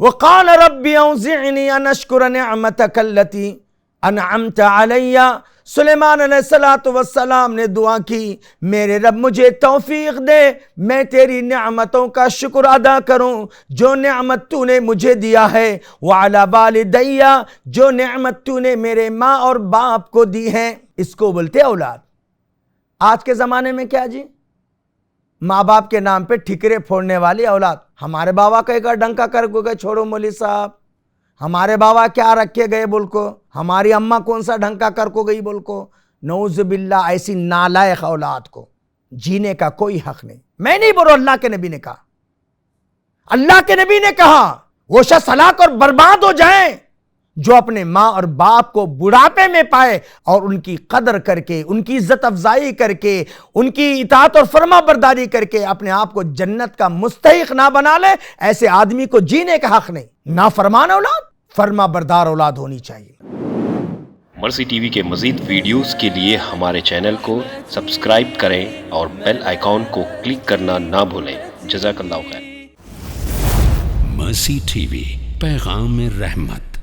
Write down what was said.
وقال رب اوزعنی ان اشکر نعمتک التی انعمت علی. سلیمان علیہ السلام نے دعا کی میرے رب مجھے توفیق دے میں تیری نعمتوں کا شکر ادا کروں جو نعمت تو نے مجھے دیا ہے. وعلی والدی جو نعمت تو نے میرے ماں اور باپ کو دی ہے. اس کو بولتے اولاد. آج کے زمانے میں کیا جی؟ ماں باپ کے نام پہ ٹھکرے پھوڑنے والی اولاد. ہمارے بابا کہے گا ڈنکا کر گئے چھوڑو مولوی صاحب. ہمارے بابا کیا رکھے گئے بول کو. ہماری اماں کون سا ڈھنکا کر کو گئی بول کو. نعوذ باللہ ایسی نالائق اولاد کو جینے کا کوئی حق نہیں. میں نہیں بولو، اللہ کے نبی نے کہا. اللہ کے نبی نے کہا وہ شخص ہلاک اور برباد ہو جائیں جو اپنے ماں اور باپ کو بڑھاپے میں پائے اور ان کی قدر کر کے، ان کی عزت افزائی کر کے، ان کی اطاعت اور فرما برداری کر کے اپنے آپ کو جنت کا مستحق نہ بنا لے. ایسے آدمی کو جینے کا حق نہیں. نافرمان اولاد، فرما بردار اولاد ہونی چاہیے. مرسی ٹی وی کے مزید ویڈیوز کے لیے ہمارے چینل کو سبسکرائب کریں اور بیل آئیکن کو کلک کرنا نہ بھولیں. جزاک اللہ خیر. مرسی ٹی وی، پیغام رحمت.